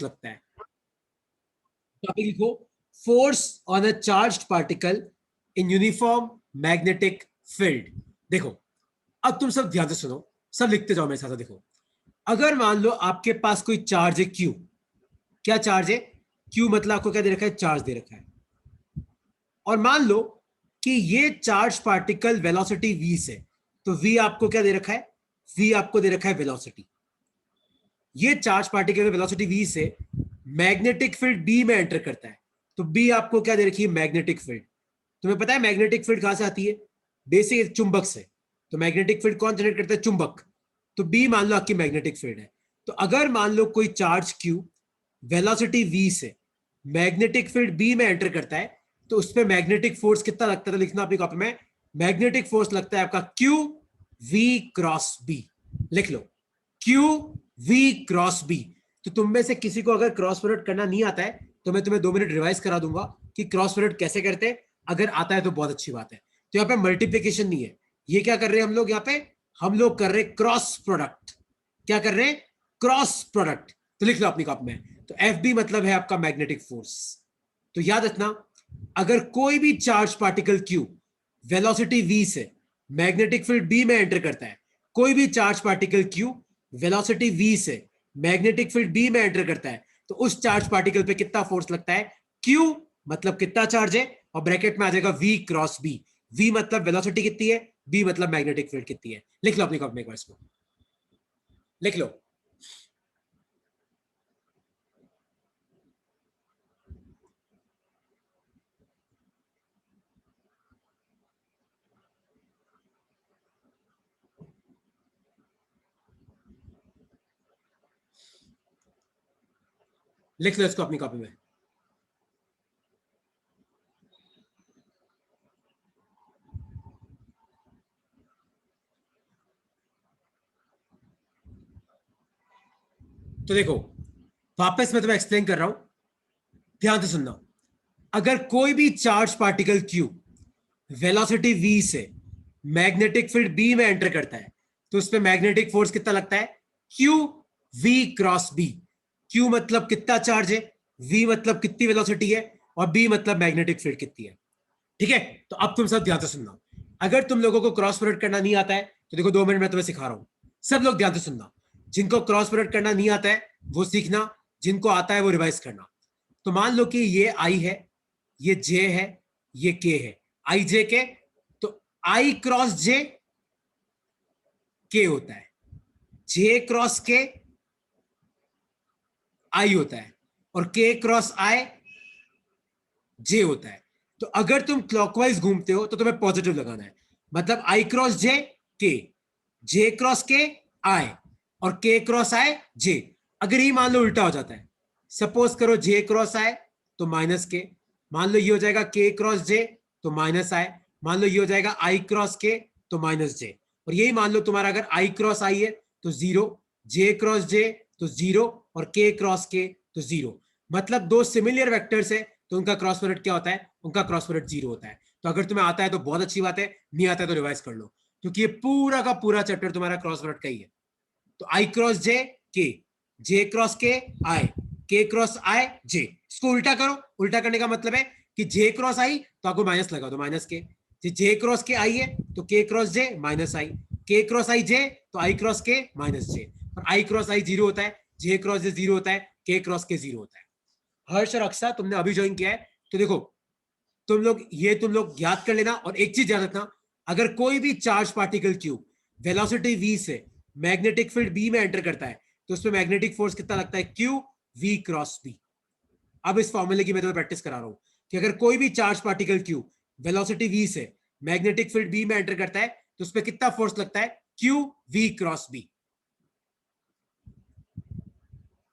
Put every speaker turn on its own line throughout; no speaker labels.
लगता है। टॉपिक लिखो, force on a charged particle in uniform magnetic field. देखो, अब तुम सब ध्यान से सुनो, सब लिखते जाओ मेरे साथ। देखो, अगर मान लो आपके पास कोई चार्ज है क्यू। क्या चार्ज है? क्यू मतलब आपको क्या दे रखा है? चार्ज दे रखा है। और मान लो कि ये चार्ज पार्टिकल वेलोसिटी v से, तो v आपको क्या दे रखा है? v आपको दे रखा है वेलोसिटी। ये चार्ज पार्टिकल वेलोसिटी v से मैग्नेटिक फील्ड b में एंटर करता है, तो b आपको क्या दे रखी है? Magnetic field. तुम्हें पता है मैग्नेटिक फील्ड कहां से आती है? बेसिक चुंबक से। तो मैग्नेटिक फील्ड कौन जनरेट करता है? चुंबक। तो बी मान लो आपकी मैग्नेटिक फील्ड है। तो अगर मान लो कोई चार्ज क्यू वेलोसिटी v से मैग्नेटिक फील्ड b में एंटर करता है, तो उस पर मैग्नेटिक फोर्स कितना लगता है? तो लिखना अपनी कॉपी में, मैग्नेटिक फोर्स लगता है आपका क्यू v क्रॉस b। लिख लो, क्यू v क्रॉस b। तो तुम में से किसी को अगर क्रॉस प्रोडक्ट करना नहीं आता है तो मैं तुम्हें 2 मिनट रिवाइज करा दूंगा कि क्रॉस प्रोडक्ट कैसे करते हैं। अगर आता है तो बहुत अच्छी बात है। तो यहाँ पे मल्टीप्लीकेशन नहीं है, ये क्या कर रहे हैं हम लोग? यहाँ पे हम लोग कर रहे हैं क्रॉस प्रोडक्ट। क्या कर रहे हैं? Cross product. तो लिख लो अपनी कॉपी में। तो एफ बी मतलब है आपका मैग्नेटिक फोर्स। तो याद रखना, अगर कोई भी charge particle Q velocity v से मैग्नेटिक फील्ड b में एंटर करता है, कोई भी charge particle Q velocity v से मैग्नेटिक फील्ड b में एंटर करता है, तो उस चार्ज पार्टिकल पे कितना फोर्स लगता है? q मतलब कितना चार्ज है, और ब्रैकेट में आ जाएगा v क्रॉस b। v मतलब वेलोसिटी कितनी है, b मतलब मैग्नेटिक फील्ड कितनी है। लिख लो अपनी कॉपी में एक बार इसको, लिख लो। लिख लो इसको अपनी कॉपी में। तो देखो, वापस मैं तुम्हें एक्सप्लेन कर रहा हूं, ध्यान से सुनना। अगर कोई भी charge particle Q velocity v से मैग्नेटिक फील्ड b में एंटर करता है, तो उस पर मैग्नेटिक फोर्स कितना लगता है? q v cross b। q मतलब कितना चार्ज है, v मतलब कितनी वेलोसिटी है, और b मतलब मैग्नेटिक फील्ड कितनी है। ठीक है? तो अब तुम सब ध्यान से सुनना। अगर तुम लोगों को क्रॉस प्रोडक्ट करना नहीं आता है तो देखो 2 मिनट में तुम्हें सिखा रहा हूं, सब लोग ध्यान से सुनना। जिनको क्रॉस प्रोडक्ट करना नहीं आता है वो सीखना, जिनको आता है वो रिवाइज करना। तो मान लो कि ये आई है, ये जे है, ये के है, आई जे के। तो आई क्रॉस जे के होता है, जे क्रॉस के आई होता है, और के क्रॉस आई जे होता है। तो अगर तुम क्लॉकवाइज घूमते हो तो तुम्हें पॉजिटिव लगाना है, मतलब आई क्रॉस के, जे क्रॉस के आई, और के क्रॉस आई जे। अगर ये मान लो उल्टा हो जाता है, सपोज करो जे क्रॉस आई तो माइनस के, मान लो ये हो जाएगा के क्रॉस जे तो माइनस आई, मान लो ये हो जाएगा आई क्रॉस के तो माइनस जे। और यही मान लो तुम्हारा अगर आई क्रॉस आई है तो जीरो, जे क्रॉस जे तो जीरो, और के क्रॉस के तो जीरो। मतलब दो सिमिलर वेक्टर्स है तो उनका क्रॉस प्रोडक्ट क्या होता है? उनका क्रॉस प्रोडक्ट जीरो होता है। तो अगर तुम्हें आता है तो बहुत अच्छी बात है, नहीं आता है तो रिवाइज कर लो, क्योंकि ये पूरा का पूरा चैप्टर तुम्हारा क्रॉस प्रोडक्ट का ही है। तो आई क्रॉस जे के, जे क्रॉस के आई, के क्रॉस आई जे। इसको उल्टा करो, उल्टा करने का मतलब है कि जे क्रॉस आई तो आपको माइनस लगा दो, माइनस के। जे क्रॉस के आई है तो के क्रॉस जे माइनस आई, के क्रॉस आई जे तो आई क्रॉस के माइनस जे, और आई क्रॉस आई जीरो होता है, जे क्रॉस जे जीरो होता है, के क्रॉस के जीरो होता है। हर्ष और अक्षा तुमने अभी ज्वाइन किया है तो देखो, तुम लोग याद कर लेना। और एक चीज याद रखना, अगर कोई भी charge particle cube velocity v से मैग्नेटिक फील्ड b में एंटर करता है तो उसमें मैग्नेटिक फोर्स कितना लगता है? q v cross b। अब इस फॉर्मूले की मैं तुम्हें प्रैक्टिस करा रहा हूं कि अगर कोई भी charge particle cube velocity v से मैग्नेटिक फील्ड b में एंटर करता है तो उसमें कितना फोर्स लगता है? q v cross b।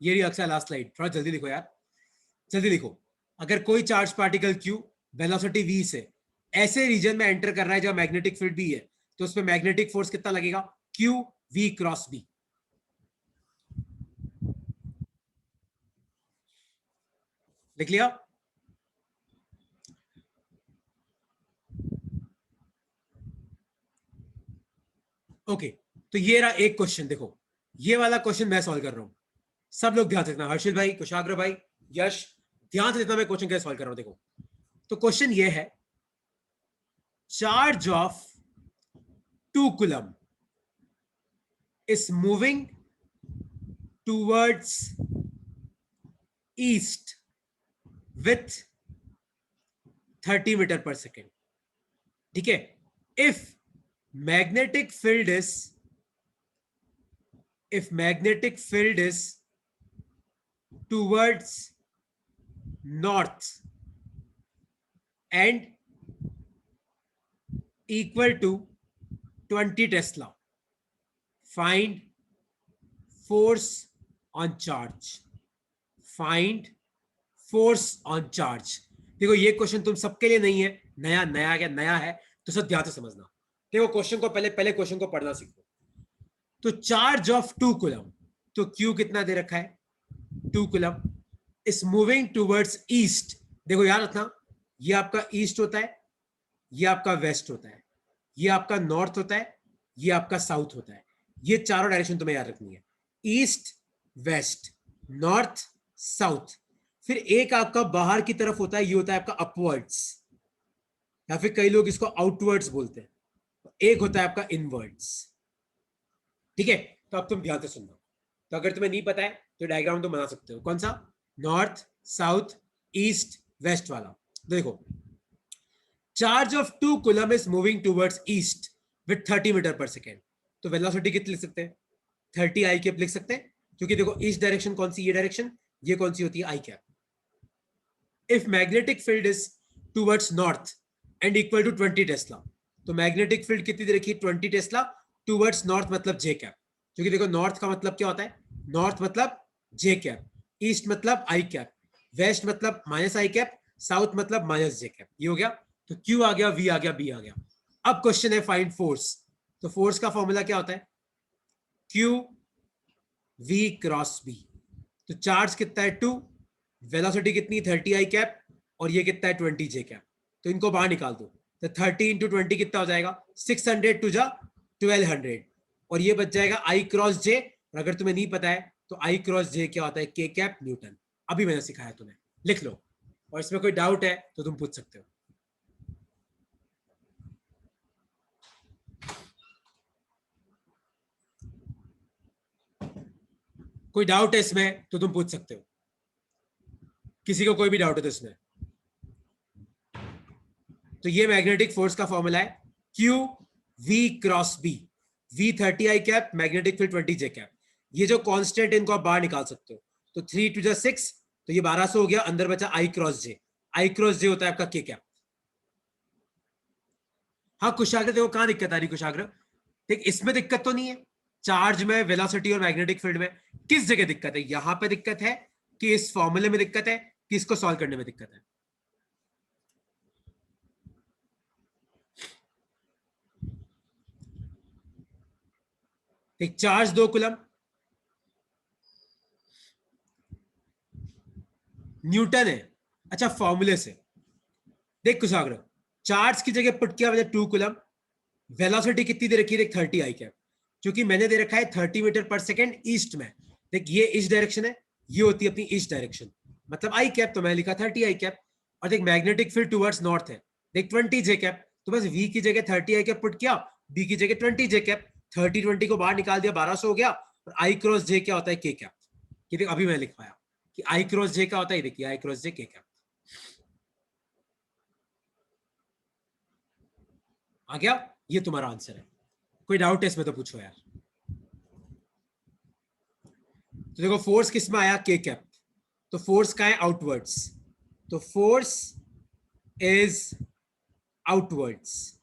ये रही अक्सर लास्ट स्लाइड, थोड़ा जल्दी लिखो यार, जल्दी लिखो। अगर कोई charge particle Q velocity v से ऐसे रीजन में एंटर कर रहा है जहां मैग्नेटिक फील्ड b है, तो उसमें मैग्नेटिक फोर्स कितना लगेगा? q v cross b। लिख लिया? ओके, तो ये रहा एक क्वेश्चन। देखो, ये वाला क्वेश्चन मैं सॉल्व कर रहा हूं, सब लोग ध्यान से देखना, हर्षिल भाई, कुशाग्र भाई, यश, ध्यान से देखना मैं क्वेश्चन कैसे सॉल्व कर रहा हूं। देखो तो क्वेश्चन ये है, charge of 2 coulomb is moving towards east with 30 metre per second. ठीक है, if magnetic field is towards north and equal to 20 Tesla, find force on charge। find force on charge। देखो ये क्वेश्चन तुम सबके लिए नहीं है, नया नया क्या नया है, तो सब ध्यान से समझना। देखो क्वेश्चन को पहले क्वेश्चन को पढ़ना सीखो। तो चार्ज ऑफ 2 कूलम, तो क्यू कितना दे रखा है 2 coulomb, is moving towards east. देखो याद रखना, ये आपका ईस्ट होता है, ये आपका वेस्ट होता है, ये आपका नॉर्थ होता है, ये आपका साउथ होता है। ये चारों डायरेक्शन तुम्हें याद रखनी है, ईस्ट वेस्ट नॉर्थ साउथ। फिर एक आपका बाहर की तरफ होता है, ये होता है आपका अपवर्ड्स, या फिर कई लोग इसको आउटवर्ड्स बोलते हैं। एक होता है आपका इनवर्ड्स। ठीक है, तो अब तुम ध्यान से सुनना। तो अगर तुम्हें नहीं पता है तो डायग्राम तुम बना सकते हो। कौन सा? नॉर्थ साउथ ईस्ट वेस्ट वाला। देखो, charge of 2 coulomb is moving towards east with 30 metre per second. तो वेलोसिटी कितनी लिख सकते हैं? 30 आई कैप लिख सकते हैं, क्योंकि देखो ईस्ट डायरेक्शन कौन सी? ये डायरेक्शन। ये कौन सी होती है? I cap. If magnetic field is towards north and equal to 20 tesla, तो मैग्नेटिक फील्ड कितनी दे रखी है? 20 टेस्ला। टूवर्ड्स नॉर्थ मतलब जे कैप, क्योंकि देखो नॉर्थ का मतलब क्या होता है? नॉर्थ मतलब जे कैप, ईस्ट मतलब आई कैप, वेस्ट मतलब माइनस आई कैप, साउथ मतलब माइनस जे कैप। ये हो गया। तो क्यू आ गया, वी आ गया, बी आ गया। अब क्वेश्चन है फाइंड फोर्स। तो फोर्स का फॉर्मूला क्या होता है? Q V cross B. तो चार्ज कितना है? 2, वेलोसिटी कितनी? 30 आई कैप, और ये कितना है? 20 जे कैप। तो इनको बाहर निकाल दो। तो 30 इंटू 20 कितना हो जाएगा? 600 टू जा 1200, और ये बच जाएगा आई क्रॉस जे। और अगर तुम्हें नहीं पता है तो आई क्रॉस जे क्या होता है? के कैप न्यूटन। अभी मैंने सिखाया तुम्हें, लिख लो। और इसमें कोई डाउट है तो तुम पूछ सकते हो। कोई डाउट है इसमें तो तुम पूछ सकते हो। किसी को कोई भी डाउट है तो इसमें? तो ये मैग्नेटिक फोर्स का फॉर्मूला है Q V cross B. V 30 I cap, magnetic field 20 J cap. ये जो कांस्टेंट इनको आप बाहर निकाल सकते हो। तो 3 टू 6, तो ये 1200 हो गया। अंदर बचा आई क्रॉस जे। आई क्रॉस जे होता है आपका के कैप। हाँ कुशाग्र, देखो कहां दिक्कत आ रही कुशाग्र? देख, इसमें दिक्कत तो नहीं है, चार्ज में, वेलोसिटी और मैग्नेटिक फील्ड में। किस जगह दिक्कत है? यहां पे दिक्कत है कि इस फॉर्मूले में दिक्कत है कि इसको सॉल्व करने में दिक्कत है? एक चार्ज 2 कूलम, न्यूटन है। अच्छा, फॉर्मूले से देख कुशाग्र, चार्ज की जगह पुट किया मैंने 2 कूलम, वेलोसिटी कितनी दे रखी है? देख 30 आई कैप, क्योंकि मैंने दे रखा है 30 मीटर पर सेकेंड ईस्ट में। देख ये ईस्ट डायरेक्शन है, ये होती है अपनी ईस्ट डायरेक्शन, मतलब आई कैप, तो मैं लिखा 30 आई कैप। और देख मैग्नेटिक फील्ड टुवर्ड्स नॉर्थ है, देख 20 जे कैप। तो बस वी की जगह 30 आई कैप पुट किया, बी की जगह 20 जे कैप। 30 20 को बाहर निकाल दिया, 1200 हो गया। और आई क्रॉस जे क्या होता है? के कैप। ये देख अभी मैं लिख पाया कि आई क्रॉस जे क्या होता है। देखिए आई क्रॉस जे के कैप आ गया। ये तुम्हारा आंसर है। कोई डाउट है इसमें तो पूछो यार। तो देखो फोर्स किस में आया? के कैप। तो फोर्स का है? आउटवर्ड्स। तो फोर्स इज आउटवर्ड्स,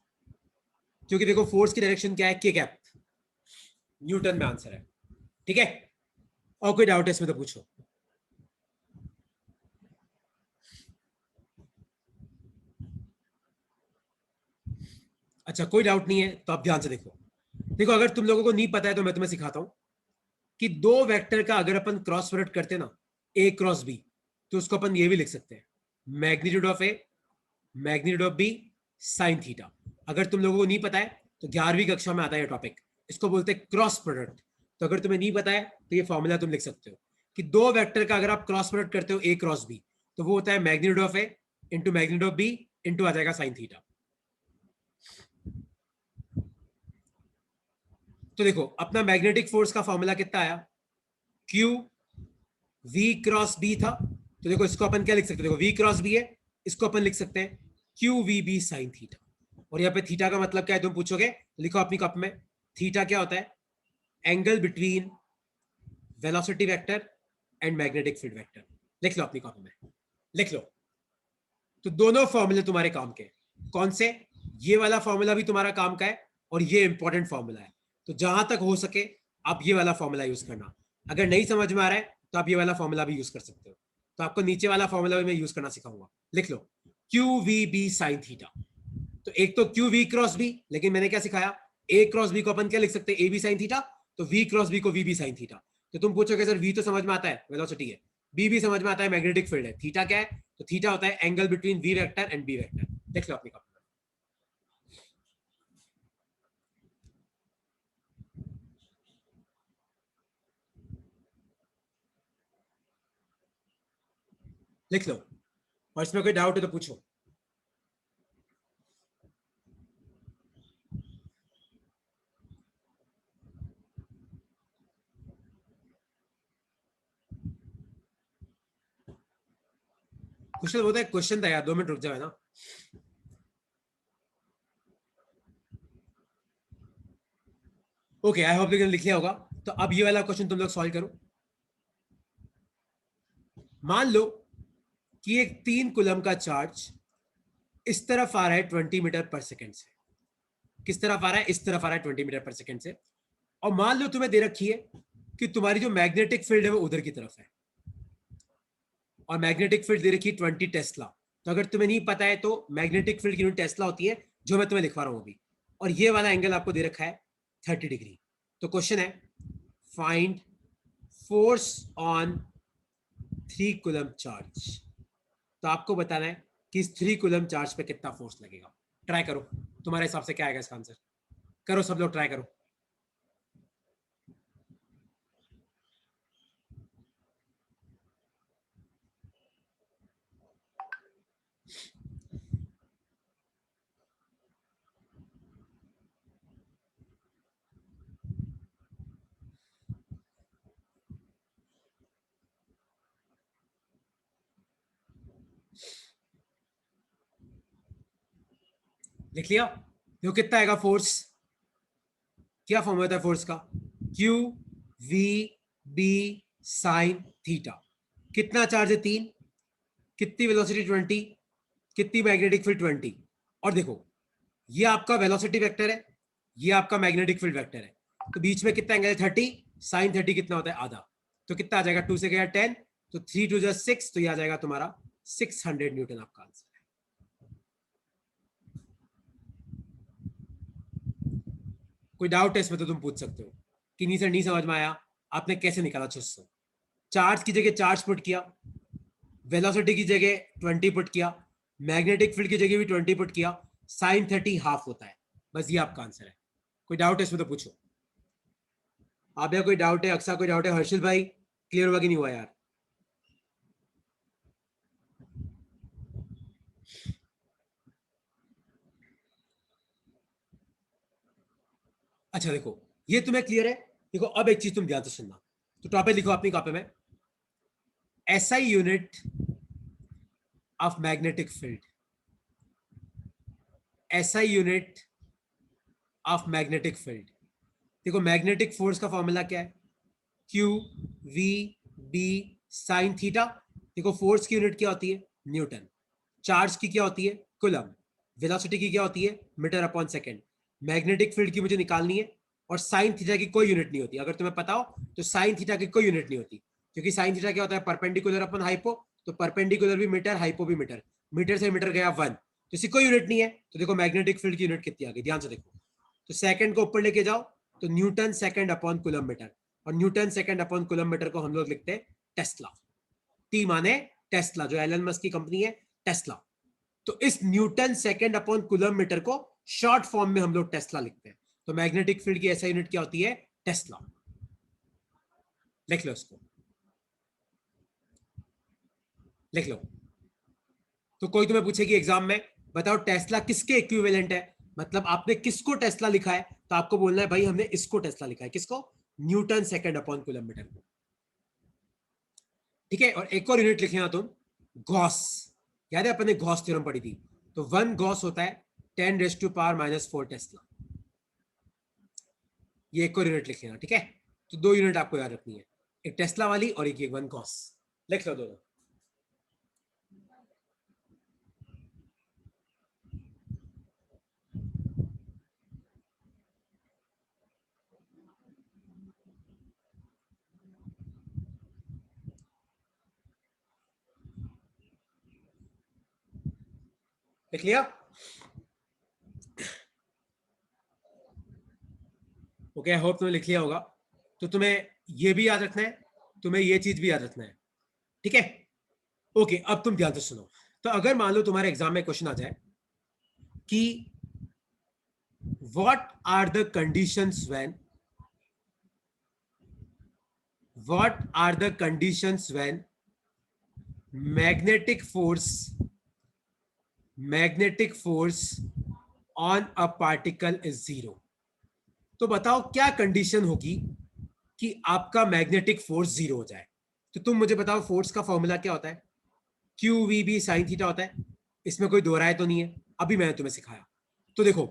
क्योंकि देखो फोर्स की डायरेक्शन क्या है? के कैप, न्यूटन में आंसर है। ठीक है, और कोई डाउट है इसमें तो पूछो। अच्छा कोई डाउट नहीं है तो आप ध्यान से देखो। देखो अगर तुम लोगों को नहीं पता है तो मैं तुम्हें सिखाता हूं कि दो वेक्टर का अगर अपन क्रॉस प्रोडक्ट करते हैं ना, ए क्रॉस बी, तो उसको अपन ये भी लिख सकते हैं, magnitude of A magnitude of B sine theta. अगर तुम लोगों को नहीं पता है तो 11वीं कक्षा में आता है ये टॉपिक, इसको बोलते हैं क्रॉस प्रोडक्ट। तो अगर तुम्हें नहीं पता है तो ये फॉर्मूला तुम लिख सकते हो कि दो वेक्टर का अगर आप क्रॉस प्रोडक्ट करते हो ए क्रॉस बी, तो वो होता है magnitude of A into magnitude of B into आ जाएगा साइन थीटा। तो देखो अपना मैग्नेटिक फोर्स का फॉर्मूला कितना आया, क्यू वी क्रॉस बी था। तो देखो इसको अपन क्या लिख सकते हैं, देखो वी क्रॉस बी है, इसको अपन लिख सकते हैं Q V B sine theta. और यहाँ पे थीटा का मतलब क्या है तुम पूछोगे, तो लिखो अपनी कॉपी में, थीटा क्या होता है, angle between velocity vector and magnetic field vector. लिख लो अपनी कॉपी में, लिख लो। तो दोनों फॉर्मूले तुम्हारे काम के, कौन से, ये वाला फॉर्मूला भी तुम्हारा काम का है और ये इंपॉर्टेंट फॉर्मूला है। तो जहां तक हो सके आप ये वाला फॉर्मूला यूज करना। अगर नहीं समझ में आ रहा है तो आप ये वाला फॉर्मूला भी यूज कर सकते हो। तो आपको नीचे वाला फॉर्मूला भी मैं यूज करना सिखाऊंगा। लिख लो Q V B sine theta. तो एक तो क्यू वी क्रॉस बी, लेकिन मैंने क्या सिखाया, ए क्रॉस बी को अपन क्या लिख सकते हैं, ए बी साइन थीटा। तो वी क्रॉस बी को वी बी साइन थीटा। तो तुम पूछोगे सर वी तो समझ में आता है, वेलोसिटी है, बी भी समझ में आता है, मैग्नेटिक फील्ड है, थीटा क्या है, तो थीटा होता है angle between V vector and B vector. देख लो अपनी कॉपी में, लिख लो, और इसमें कोई डाउट है तो पूछो। क्वेश्चन होता है, क्वेश्चन था यार, 2 मिनट रुक जाओ ना। ओके, आई होप लिख लिया होगा। तो अब ये वाला क्वेश्चन तुम लोग सॉल्व करो। मान लो कि एक 3 कूलम का चार्ज इस तरफ आ रहा है 20 मीटर पर सेकेंड से। किस तरफ आ रहा है, इस तरफ आ रहा है 20 मीटर पर सेकेंड से। और मान लो तुम्हें दे रखी है कि तुम्हारी जो मैग्नेटिक फील्ड है वो उधर की तरफ है, और मैग्नेटिक फील्ड दे रखी है 20 टेस्ला। तो अगर तुम्हें नहीं पता है तो मैग्नेटिक फील्ड की यूनिट टेस्ला होती है, जो मैं तुम्हें लिखवा रहा हूं अभी। और ये वाला एंगल आपको दे रखा है 30 डिग्री। तो क्वेश्चन है find force on 3 coulomb charge. तो आपको बताना है कि इस 3 कूलम चार्ज पे कितना फोर्स लगेगा। ट्राई करो, तुम्हारे हिसाब से क्या आएगा इसका आंसर। करो सब लोग, ट्राई करो। लिख लिया, देखो कितना आएगा फोर्स। क्या फॉर्म होता है फोर्स का, Q V B sine theta. कितना चार्ज है 3, कितनी वेलोसिटी 20, कितनी मैग्नेटिक फील्ड 20। और देखो ये आपका वेलोसिटी वेक्टर है, ये आपका मैग्नेटिक फील्ड वेक्टर है। तो बीच में कितना एंगल है 30, साइन 30 कितना होता है आधा। तो कितना आ जाएगा, 2 से गया 10, तो 3 2 जा 6, तो ये आ जाएगा तुम्हारा 600 न्यूटन आपका आंसर है। कोई डाउट है इसमें तो तुम पूछ सकते हो कि नहीं सर नहीं समझ में आया, आपने कैसे निकाला 600। चार्ज की जगह चार्ज पुट किया, वेलोसिटी की जगह 20 पुट किया, मैग्नेटिक फील्ड की जगह भी 20 पुट किया, साइन 30 हाफ होता है। बस ये आपका आंसर है। कोई डाउट है इसमें तो पूछो। आप कोई डाउट है, अक्सा कोई डाउट है, हर्षिल भाई क्लियर हुआ कि नहीं हुआ यार। अच्छा देखो ये तुम्हें क्लियर है। देखो अब एक चीज तुम ध्यान से सुनना। तो टॉपिक लिखो अपनी कॉपी में, SI unit of magnetic field, SI unit of magnetic field. देखो मैग्नेटिक फोर्स का फॉर्मूला क्या है, Q V B sine theta. देखो फोर्स की यूनिट क्या होती है, न्यूटन। चार्ज की क्या होती है, कुलम। वेलोसिटी की क्या होती है, metre upon second. Magnetic field की मुझे निकालनी है, और साइन थीटा की कोई यूनिट नहीं होती। अगर तुम्हें पता हो तो साइन थीटा की कोई यूनिट नहीं होती, क्योंकि साइन थीटा क्या होता है, परपेंडिकुलर अपन हाइपो। तो परपेंडिकुलर भी मीटर, हाइपो भी मीटर, मीटर से मीटर गया 1, तो इसकी कोई यूनिट नहीं है। तो देखो मैग्नेटिक फील्ड की यूनिट कितनी आ गई, ध्यान से देखो। तो सेकंड को ऊपर लेके जाओ, तो newton second upon coulomb metre. और newton second upon coulomb metre को हम लोग लिखते हैं टेस्ला। टी माने टेस्ला, जो एलन मस्क की कंपनी है, टेस्ला। तो इस newton second upon coulomb metre को शॉर्ट फॉर्म में हम लोग टेस्ला लिखते हैं। तो मैग्नेटिक फील्ड की ऐसा यूनिट क्या होती है, टेस्ला। लिख लो इसको। लिख लो। तो कोई तुम्हें पूछे कि एग्जाम में बताओ टेस्ला किसके इक्विवेलेंट है, मतलब आपने किसको टेस्ला लिखा है, तो आपको बोलना है भाई हमने इसको टेस्ला लिखा है। किसको? Newton second upon coulomb metre को। ठीक है, और एक और यूनिट लिखे ना तुम, गॉस। याद है अपन ने गॉस थ्योरम पढ़ी थी, तो 1 गॉस होता है 10⁻⁻⁴ टेस्ला। ये एक और यूनिट लिख लेना। ठीक है, तो 2 यूनिट आपको याद रखनी है, एक टेस्ला वाली और एक 1 गॉस। लिख लो दोनों। लिख लिया? ओके, आई होप तुम्हें लिख लिया होगा। तो तुम्हें ये भी याद रखना है, तुम्हें ये चीज भी याद रखना है। ठीक है, ओके, अब तुम ध्यान से सुनो। तो अगर मान लो तुम्हारे एग्जाम में क्वेश्चन आ जाए कि what are the conditions when magnetic force on a particle is 0। तो बताओ क्या कंडीशन होगी कि आपका मैग्नेटिक फोर्स 0 हो जाए। तो तुम मुझे बताओ फोर्स का फॉर्मूला क्या होता है? Q V B sine theta होता है। इसमें कोई दो राय तो नहीं है, अभी मैंने तुम्हें सिखाया। तो देखो,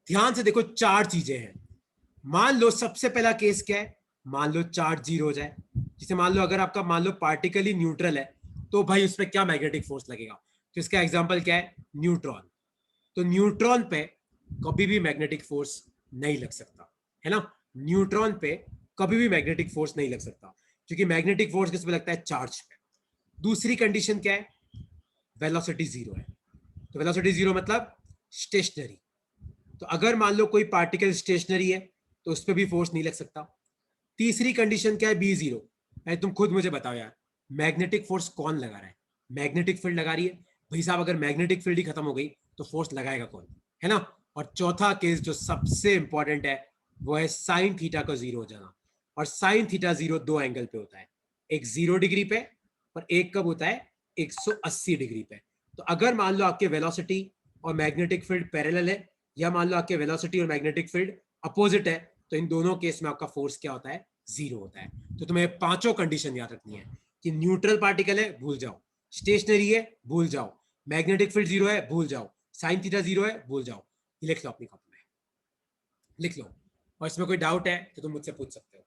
ध्यान से देखो, 4 चीजें हैं। मान लो सबसे पहला केस क्या है, मान लो चार्ज 0 हो जाए। जिसे मान लो अगर आपका मान लो पार्टिकल ही न्यूट्रल है, तो भाई उस पर क्या मैग्नेटिक फोर्स लगेगा? तो इसका एग्जाम्पल क्या है? न्यूट्रॉन। तो न्यूट्रॉन पे कभी भी मैग्नेटिक फोर्स नहीं लग सकता, है ना? न्यूट्रॉन पे कभी भी मैग्नेटिक फोर्स नहीं लग सकता, क्योंकि मैग्नेटिक फोर्स किस पे लगता है? चार्ज पे। दूसरी कंडीशन क्या है? वेलोसिटी 0 है। तो वेलोसिटी 0 मतलब स्टेशनरी। तो अगर मान लो कोई पार्टिकल स्टेशनरी है तो उस पर भी फोर्स नहीं लग सकता। तीसरी कंडीशन क्या है? B0। तुम खुद मुझे बताओ यार, मैग्नेटिक फोर्स कौन लगा रहा है? मैग्नेटिक फील्ड लगा रही है भाई साहब। अगर मैग्नेटिक फील्ड ही खत्म हो गई तो फोर्स लगाएगा कौन, है ना? और चौथा केस जो सबसे इंपॉर्टेंट है वो है साइन थीटा का 0 हो जाना। और साइन थीटा 0 दो एंगल पे होता है, एक 0 डिग्री पे और एक कब होता है? 180 डिग्री पे। तो अगर मान लो आपके वेलोसिटी और मैग्नेटिक फील्ड पैरेलल है, या मान लो आपके वेलोसिटी और मैग्नेटिक फील्ड अपोजिट है, तो इन दोनों केस में आपका फोर्स क्या होता है? 0 होता है। तो तुम्हें पांचों कंडीशन याद रखनी है कि न्यूट्रल पार्टिकल है, भूल जाओ। स्टेशनरी है, भूल जाओ। मैग्नेटिक फील्ड 0 है, भूल जाओ। साइन थीटा 0 है, भूल जाओ। ये लिख लो अपनी कॉपी में, लिख लो। और इसमें कोई डाउट है तो तुम मुझसे पूछ सकते हो।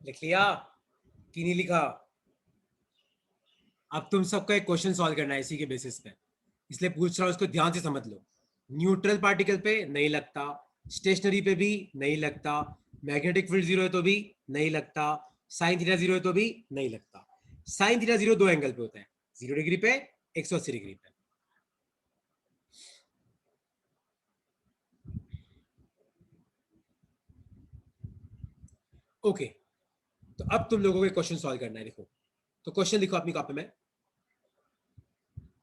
लिख लिया कि नहीं लिखा? अब तुम सबका एक क्वेश्चन सॉल्व करना है इसी के बेसिस पे, इसलिए पूछ रहा हूं, इसको ध्यान से समझ लो। न्यूट्रल पार्टिकल पे नहीं लगता, स्टेशनरी पे भी नहीं लगता, मैग्नेटिक फील्ड 0 है तो भी नहीं लगता, साइन थीटा 0 है तो भी नहीं लगता। साइन थीटा 0 दो एंगल पे होता है, 0 डिग्री पे, 180 डिग्री पे। ओके, तो अब तुम लोगों को क्वेश्चन सॉल्व करना है। देखो, तो क्वेश्चन लिखो अपनी कॉपी में।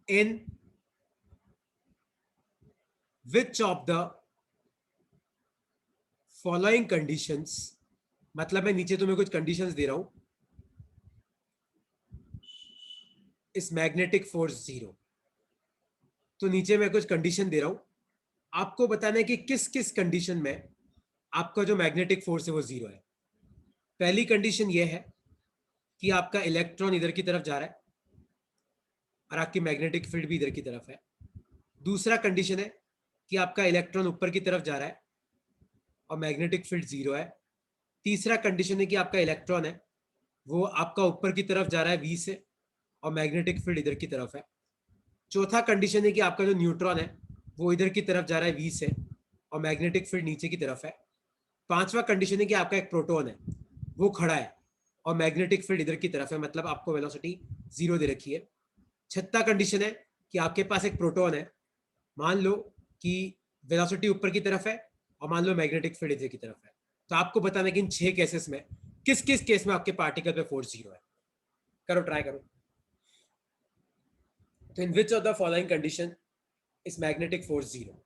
In which of the following conditions, मतलब मैं नीचे तुम्हें कुछ कंडीशंस दे रहा हूं, इस मैग्नेटिक फोर्स 0। तो नीचे मैं कुछ कंडीशन दे रहा हूं, आपको बताना है कि किस किस कंडीशन में आपका जो मैग्नेटिक फोर्स है वो 0 है। पहली कंडीशन ये है कि आपका इलेक्ट्रॉन इधर की तरफ जा रहा है और आपकी मैग्नेटिक फील्ड भी इधर की तरफ है। दूसरा कंडीशन है कि आपका इलेक्ट्रॉन ऊपर की तरफ जा रहा है और मैग्नेटिक फील्ड 0 है। तीसरा कंडीशन है कि आपका इलेक्ट्रॉन है वो आपका ऊपर की तरफ जा रहा है वी से और मैग्नेटिक फील्ड इधर की तरफ है। चौथा कंडीशन है कि आपका जो न्यूट्रॉन है वो इधर की तरफ जा रहा है वी से और मैग्नेटिक फील्ड नीचे की तरफ है। पांचवा कंडीशन है कि आपका एक प्रोटॉन है वो खड़ा है और मैग्नेटिक फील्ड इधर की तरफ है, मतलब आपको वेलोसिटी 0 दे रखी है। छठा कंडीशन है कि आपके पास एक प्रोटॉन है, मान लो कि वेलोसिटी ऊपर की तरफ है और मान लो मैग्नेटिक फील्ड इधर की तरफ है। तो आपको बताना है कि इन 6 केसेस में किस किस केस में आपके पार्टिकल पे फोर्स 0 है। करो, ट्राई करो। तो in which of the following condition is magnetic force 0?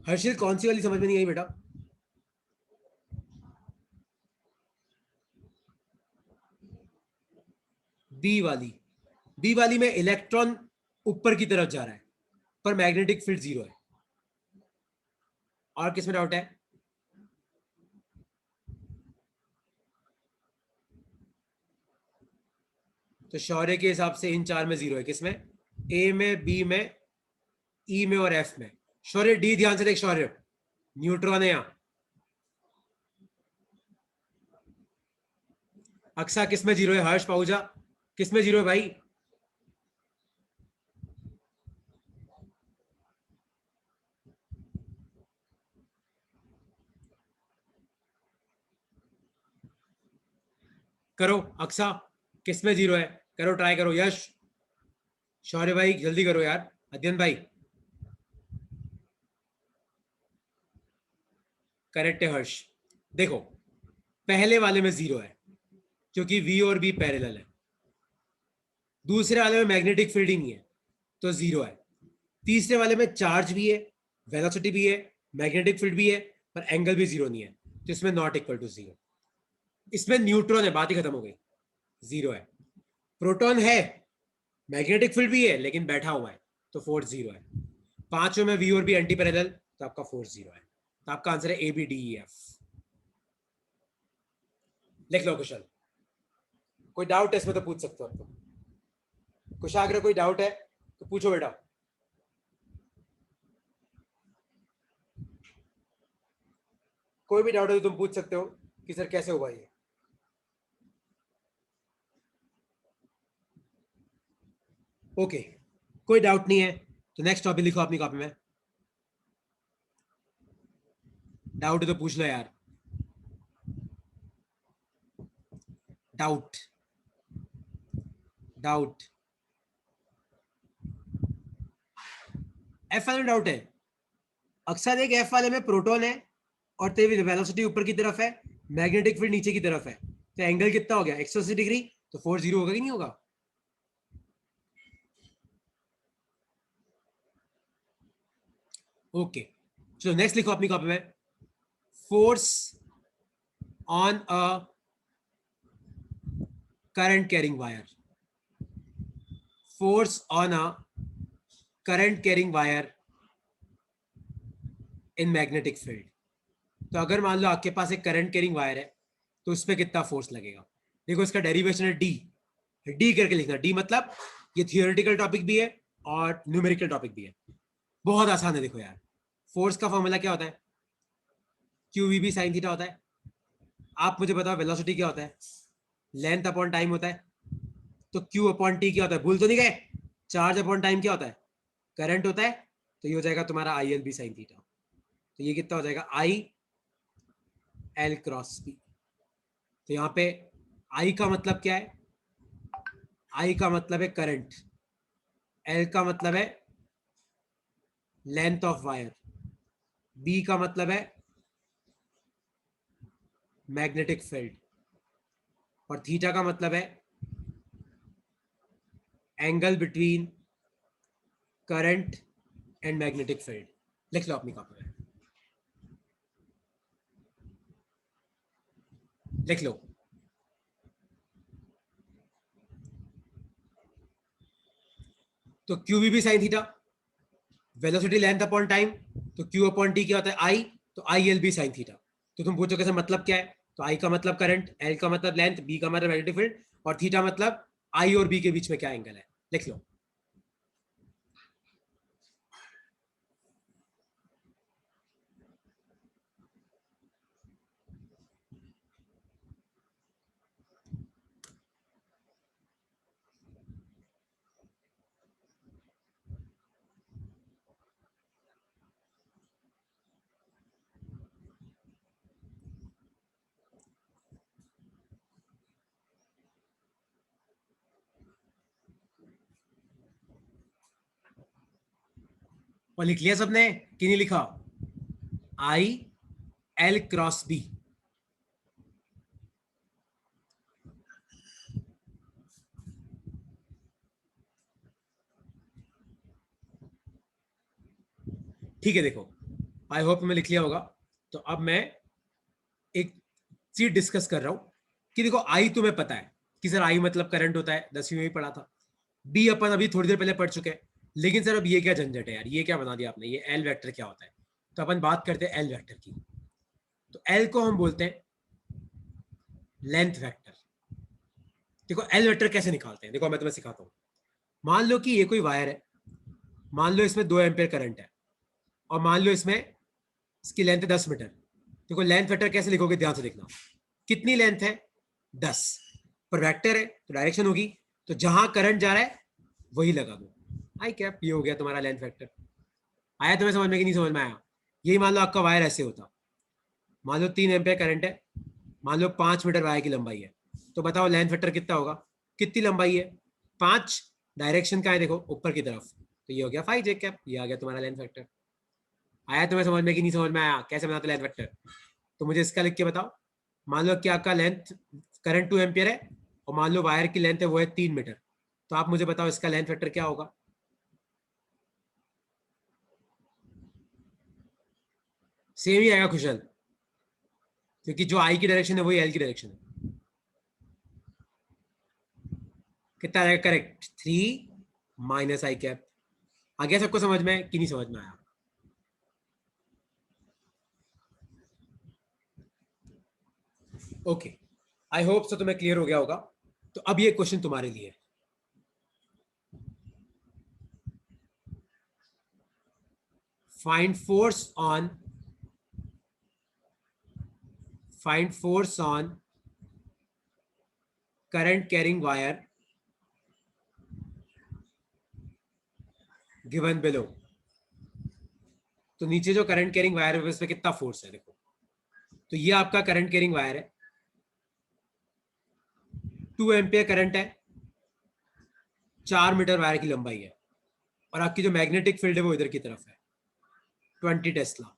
Harshil कौन सी वाली समझ में नहीं आई बेटा? बी वाली। बी वाली में इलेक्ट्रॉन ऊपर की तरफ जा रहा है पर मैग्नेटिक फील्ड 0 है। और किसमें डाउट है? तो शौर्य के हिसाब से इन 4 में 0 है। किसमें? ए में, बी में, ई में और एफ में। शौर्य डी ध्यान से देख, शौर्य न्यूट्रॉन है यहां। अक्सा किसमें 0 है? हर्ष पाहुजा किसमें 0 है भाई? करो अक्सा, किसमें 0 है? करो, ट्राई करो। यश, शौर्य भाई जल्दी करो यार। अध्ययन भाई, करेक्ट है हर्ष। देखो, पहले वाले में 0 है क्योंकि वी और बी पैरेलल है। दूसरे वाले में मैग्नेटिक फील्ड ही नहीं है तो 0 है। तीसरे वाले में चार्ज भी है, वेलोसिटी भी है, मैग्नेटिक फील्ड भी है, पर एंगल भी 0 नहीं है, तो इसमें नॉट इक्वल टू 0। इसमें न्यूट्रॉन है, बात ही खत्म हो गई, 0 है। प्रोटॉन है, मैग्नेटिक फील्ड भी है लेकिन बैठा हुआ है, तो फोर्स 0 है। पांचों में वी और बी एंटी पैरेलल, तो आपका फोर्स 0 है। तो आपका आंसर है A B D E F. लिख लो कुशल। कोई डाउट है इसमें तो पूछ सकते हो आप। तो कुशाग्र कोई डाउट है तो पूछो बेटा। कोई भी डाउट है तो तुम पूछ सकते हो कि सर कैसे होगा ये। ओके, कोई डाउट नहीं है तो नेक्स्ट टॉपिक लिखो अपनी कॉपी में। डाउट है तो पूछ लो यार। Doubt, doubt. एफ वाले में डाउट है? अक्सर एक एफ वाले में प्रोटॉन है और तेरी वेलोसिटी ऊपर की तरफ है, मैग्नेटिक फील्ड नीचे की तरफ है, तो एंगल कितना हो गया? 180 डिग्री। तो फोर्स 0 होगा कि नहीं होगा? ओके, चलो नेक्स्ट लिखो अपनी कॉपी में। Force on a current carrying wire. Force on a current carrying wire in magnetic field. तो अगर मान लो आपके पास एक करंट कैरिंग वायर है तो उस पर कितना फोर्स लगेगा? देखो, इसका डेरिवेशन है डी। डी करके लिखना। डी मतलब ये थियोरेटिकल टॉपिक भी है और न्यूमेरिकल टॉपिक भी है। बहुत आसान है, देखो यार। फोर्स का फॉर्मूला क्या होता है? Q V B sine theta होता है। आप मुझे बताओ वेलोसिटी क्या होता है? लेंथ अपॉन टाइम होता है। तो क्यू अपॉन टी क्या होता है? भूल तो नहीं गए? चार्ज अपॉन टाइम क्या होता है? करंट होता है। तो ये हो जाएगा तुम्हारा I L B sine theta. तो ये कितना हो जाएगा? I L cross B. तो यहाँ पे आई का मतलब क्या है? आई का मतलब है करंट, एल का मतलब है लेंथ ऑफ वायर, बी का मतलब है मैग्नेटिक फील्ड और थीटा का मतलब है angle between current and magnetic field. लिख लो अपनी कॉपी में, लिख लो। तो Q V B sine theta, velocity length upon time, तो क्यू अपॉन टी क्या होता है? आई। तो I L B sine theta. तो तुम पूछो कैसे मतलब क्या है? तो आई का मतलब करंट, एल का मतलब लेंथ, बी का मतलब मैग्नेटिक फील्ड और थीटा मतलब आई और बी के बीच में क्या एंगल है। लिख लो। और लिख लिया सबने कि नहीं लिखा? I L cross B. ठीक है, देखो, आई होप मैं लिख लिया होगा। तो अब मैं एक चीज डिस्कस कर रहा हूं कि देखो, आई तुम्हें पता है कि सर आई मतलब करंट होता है, 10वीं में ही पढ़ा था। बी अपन अभी थोड़ी देर पहले पढ़ चुके हैं। लेकिन सर अब ये क्या झंझट है यार, ये क्या बना दिया आपने, ये एल वेक्टर क्या होता है? तो अपन बात करते हैं एल वेक्टर की। तो एल को हम बोलते हैं लेंथ वेक्टर। देखो एल वेक्टर कैसे निकालते हैं, देखो मैं तुम्हें सिखाता हूँ। मान लो कि ये कोई वायर है, मान लो इसमें 2 एम्पियर करंट है, और मान लो इसमें इसकी लेंथ है 10 मीटर। देखो लेंथ वेक्टर कैसे लिखोगे, ध्यान से देखना। कितनी लेंथ है? 10। पर वेक्टर है तो डायरेक्शन होगी, तो जहां करंट जा रहा है वही लगा दो। आई कैप, ये हो गया तुम्हारा लेंथ वेक्टर। आया तुम्हें समझ में कि नहीं समझ में आया? यही मान लो आपका वायर ऐसे होता। मान लो 3 एम्पियर करंट है, मान लो 5 मीटर वायर की लंबाई है। तो बताओ लेंथ वेक्टर कितना होगा? कितनी लंबाई है? 5। डायरेक्शन का है देखो ऊपर की तरफ, तो ये हो गया 5 जे कैप, ये आ गया तुम्हारा लेंथ वेक्टर। आया तुम्हें समझ में कि नहीं समझ में आया कैसे बनाते लेंथ वेक्टर? तो मुझे इसका लिख के बताओ। मान लो कि आपका लेंथ करंट 2 एम्पियर है, और मान लो वायर की लेंथ है वो है 3 मीटर। तो आप मुझे बताओ इसका लेंथ वेक्टर क्या होगा? सेम ही आएगा खुशल, क्योंकि जो आई की डायरेक्शन है वही एल की डायरेक्शन है। कितना आएगा? करेक्ट, 3 - आई कैप। आ गया सबको समझ में कि नहीं समझ में आया? ओके, आई होप सो तुम्हें क्लियर हो गया होगा। तो अब ये क्वेश्चन तुम्हारे लिए। Find force on find force on current carrying wire given below. तो नीचे जो करंट कैरिंग वायर है उसमें कितना फोर्स है देखो। तो ये आपका करंट कैरिंग वायर है, 2 एम्पियर करंट है, 4 मीटर वायर की लंबाई है, और आपकी जो मैग्नेटिक फील्ड है वो इधर की तरफ है, 20 टेस्ला।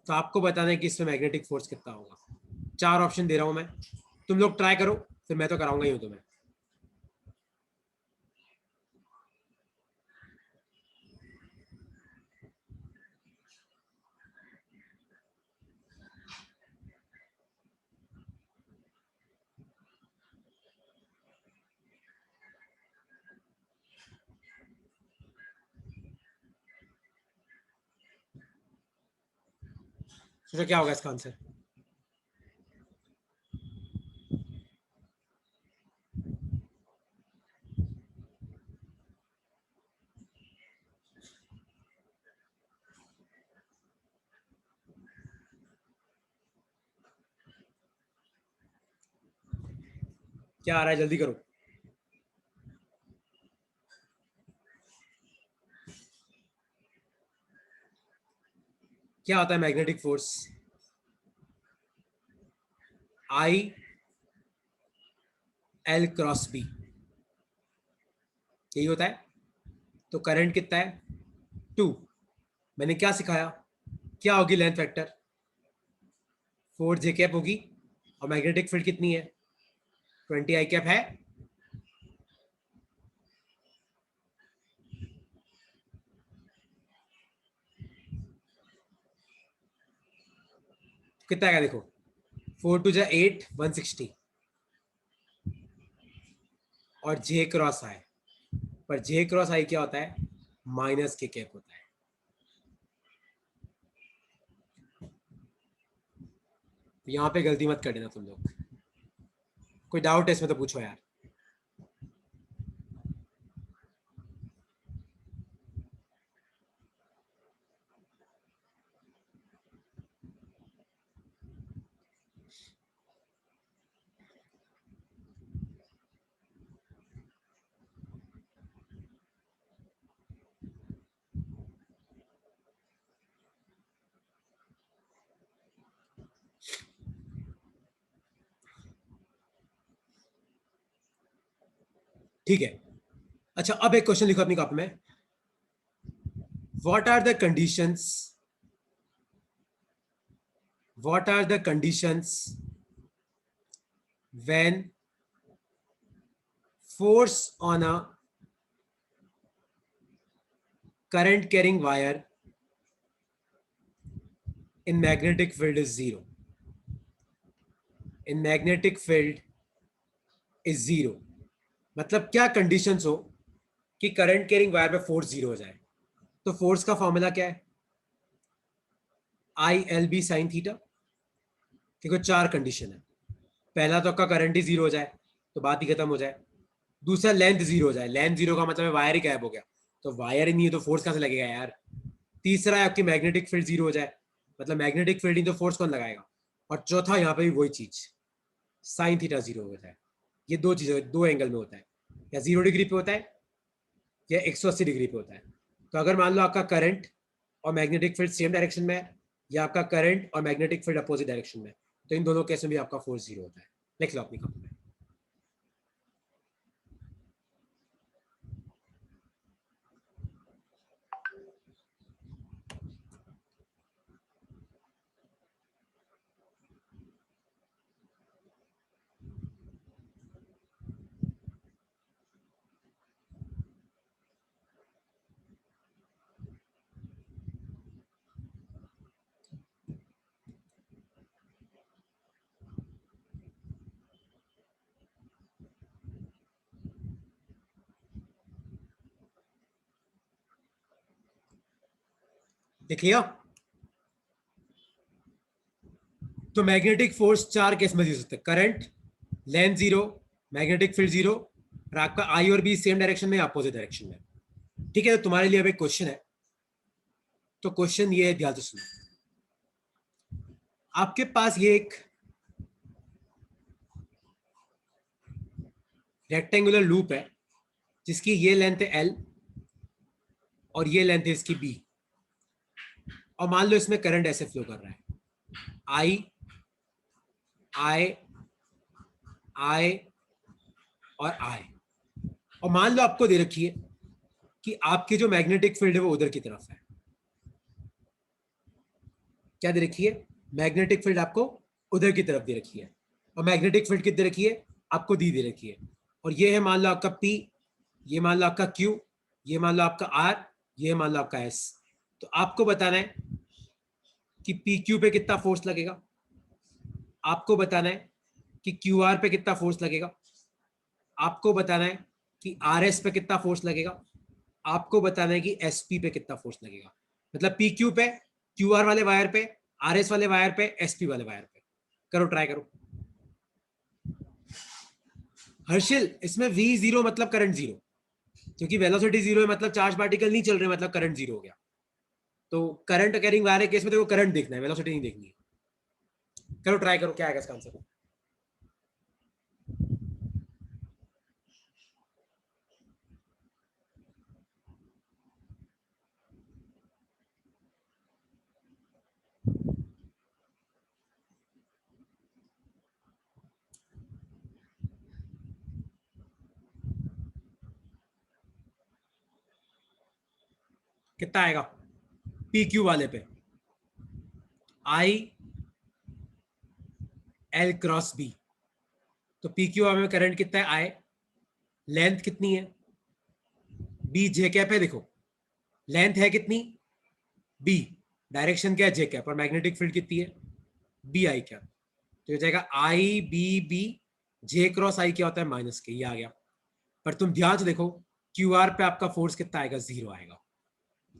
तो आपको बताना है कि इसमें मैग्नेटिक फोर्स कितना होगा। 4 ऑप्शन दे रहा हूं मैं, तुम लोग ट्राई करो, फिर मैं तो कराऊंगा ही हूं तुम्हें। सोचो क्या होगा इसका आंसर। क्या आ रहा है, जल्दी करो। क्या होता है magnetic force? I L cross B, यही होता है। तो करंट कितना है? 2। मैंने क्या सिखाया? क्या होगी लेंथ वेक्टर? 4 जे कैप होगी। और मैग्नेटिक फील्ड कितनी है? 20 आई कैप है। कितना आएगा देखो, 4 × 2 = 8, 160। और जे क्रॉस आई, पर जे क्रॉस आई क्या होता है? माइनस के कैप होता है। तो यहाँ पे गलती मत कर देना तुम लोग। कोई डाउट है इसमें तो पूछो यार। ठीक है, अच्छा अब एक क्वेश्चन लिखो अपनी कॉपी में। what are the conditions when force on a current carrying wire in magnetic field is zero? In magnetic field is zero मतलब क्या कंडीशंस हो कि करंट कैरिंग वायर पे फोर्स जीरो हो जाए? तो फोर्स का फॉर्मूला क्या है? I L B sine theta. देखो चार कंडीशन है। पहला तो आपका करंट ही जीरो हो जाए तो बात ही खत्म हो जाए। दूसरा लेंथ जीरो हो जाए, लेंथ जीरो का मतलब वायर ही गायब हो गया, तो वायर ही नहीं है तो फोर्स कहां से लगेगा यार। तीसरा है आपकी मैग्नेटिक फील्ड जीरो हो जाए, मतलब मैग्नेटिक फील्ड नहीं तो फोर्स कौन लगाएगा। और चौथा यहाँ पे भी वही चीज, साइन थीटा जीरो हो जाए। ये दो चीजें दो एंगल में होता है, या 0 डिग्री पे होता है या 180 डिग्री पे होता है। तो अगर मान लो आपका करंट और मैग्नेटिक फील्ड सेम डायरेक्शन में है, या आपका करंट और मैग्नेटिक फील्ड अपोजिट डायरेक्शन में, तो इन दोनों केस में भी आपका फोर्स जीरो होता है। लिख लो अपनी कॉपी में। लिख लिया? तो मैग्नेटिक फोर्स चार केस में दे सकते हैं, current, length zero, magnetic field zero, और आपका आई और बी सेम डायरेक्शन में, अपोजिट डायरेक्शन में। ठीक है, तो तुम्हारे लिए अब एक क्वेश्चन है। तो क्वेश्चन ये है, ध्यान से सुनो। आपके पास ये एक रेक्टेंगुलर लूप है जिसकी ये लेंथ है एल और ये लेंथ है इसकी बी, और मान लो इसमें करंट ऐसे फ्लो कर रहा है, आई आई आई और आई। और मान लो आपको दे रखी है कि आपकी जो मैग्नेटिक फील्ड है वो उधर की तरफ है। क्या दे रखी है? मैग्नेटिक फील्ड आपको उधर की तरफ दे रखी है, और मैग्नेटिक फील्ड कितनी दे रखी है? आपको दी दे रखी है। और ये है मान लो आपका P, ये मान लो आपका Q, ये मान लो आपका R, ये मान लो आपका S। तो आपको बताना है कि PQ पे कितना फोर्स लगेगा, आपको बताना है कि QR पे कितना फोर्स लगेगा, आपको बताना है कि RS पे कितना फोर्स लगेगा, आपको बताना है कि SP पे कितना फोर्स लगेगा। मतलब PQ पे, QR वाले वायर पे, RS वाले वायर पे, SP वाले वायर पे। करो, ट्राई करो। हर्षिल, इसमें V जीरो मतलब करंट जीरो, क्योंकि वेलोसिटी जीरो है मतलब चार्ज पार्टिकल नहीं चल रहे, मतलब करंट जीरो हो गया। तो करंट कैरिंग वायर के केस में देखो करंट देखना है, वेलोसिटी नहीं देखनी है। करो, ट्राई करो, क्या आएगा इसका आंसर। कितना आएगा PQ वाले पे? I L cross B। तो PQ में करंट कितना है? I, लेंथ कितनी है? B J कैप है। देखो लेंथ है कितनी? B, डायरेक्शन क्या है? J कैप, और मैग्नेटिक फील्ड कितनी है? B I cap. तो ये जाएगा I B B, J cross I क्या होता है? माइनस के। ये आ गया। पर तुम ध्यान से देखो, QR पे आपका फोर्स कितना आएगा? जीरो आएगा,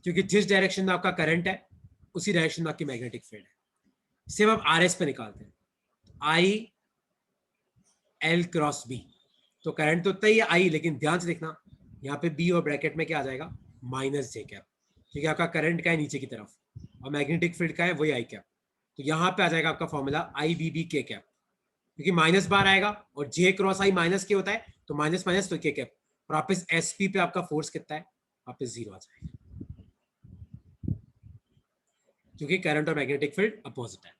क्योंकि जिस डायरेक्शन में आपका करंट है उसी डायरेक्शन में आपकी मैग्नेटिक फील्ड है। सेम अब RS पे निकालते हैं, I L क्रॉस B। तो करंट तो उतना ही है I, लेकिन ध्यान से देखना यहाँ पे B और ब्रैकेट में क्या आ जाएगा? माइनस J कैप, क्योंकि आपका करंट का है नीचे की तरफ और मैग्नेटिक फील्ड का है वही I कैप। तो यहाँ पे आ जाएगा आपका फॉर्मूला IBB K कैप, क्योंकि माइनस बार आएगा और J क्रॉस I माइनस के होता है, तो माइनस माइनस तो K कैप। और वापस SP पे आपका फोर्स कितना है? वापस जीरो आ जाएगा, क्योंकि करंट और मैग्नेटिक फील्ड अपोजिट है।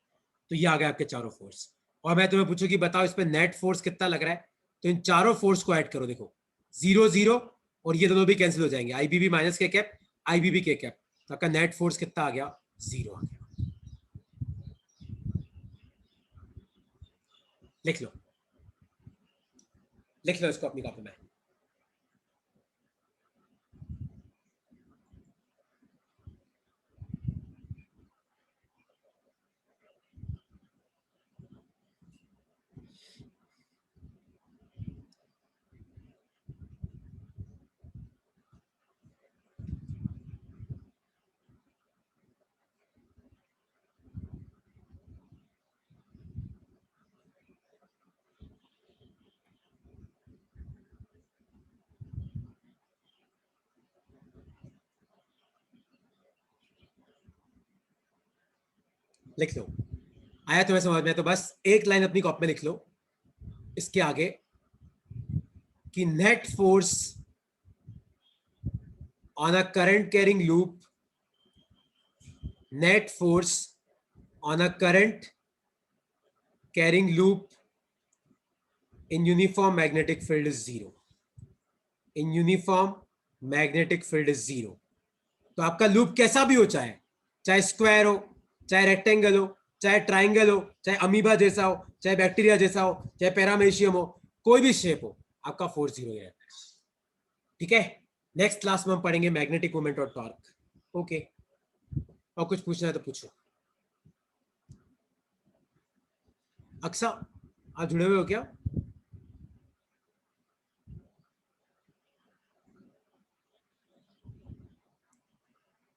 तो ये आ गया आपके चारों फोर्स। और मैं तुम्हें पूछूं कि बताओ इस पे नेट फोर्स कितना लग रहा है, तो इन चारों फोर्स को ऐड करो। देखो जीरो जीरो, और ये दोनों भी कैंसिल हो जाएंगे, IBB माइनस के कैप, IBB के कैप। तो आपका नेट फोर्स कितना आ गया, 0 आ गया। लिख लो, लिख लो इसको अपनी कॉपी में। लिख लो, आया तुम्हें समझ में? तो बस एक लाइन अपनी कॉपी में लिख लो इसके आगे कि net force on a current carrying loop, net force on a current carrying loop in uniform magnetic field is 0. In uniform magnetic field is 0. तो आपका लूप कैसा भी हो, चाहे चाहे स्क्वायर हो, चाहे रेक्टेंगल हो, चाहे ट्राइंगल हो, चाहे अमीबा जैसा हो, चाहे बैक्टीरिया जैसा हो, चाहे पैरामेशियम हो, कोई भी शेप हो, आपका फोर्स 0 ही रहता है। ठीक है, नेक्स्ट क्लास में हम पढ़ेंगे मैग्नेटिक मोमेंट और टॉर्क। ओके, और कुछ पूछना है तो पूछो। अक्सा, आप जुड़े हुए हो क्या?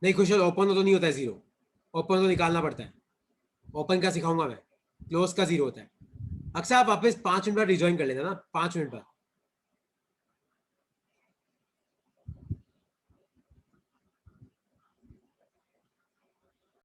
नहीं खुशल, ओपन तो नहीं होता है 0, ओपन तो निकालना पड़ता है। ओपन का सिखाऊंगा मैं, क्लोज का 0 होता है। अक्सर आप वापस 5 मिनट बाद रिज्वाइन कर लेना ना, 5 मिनट बाद।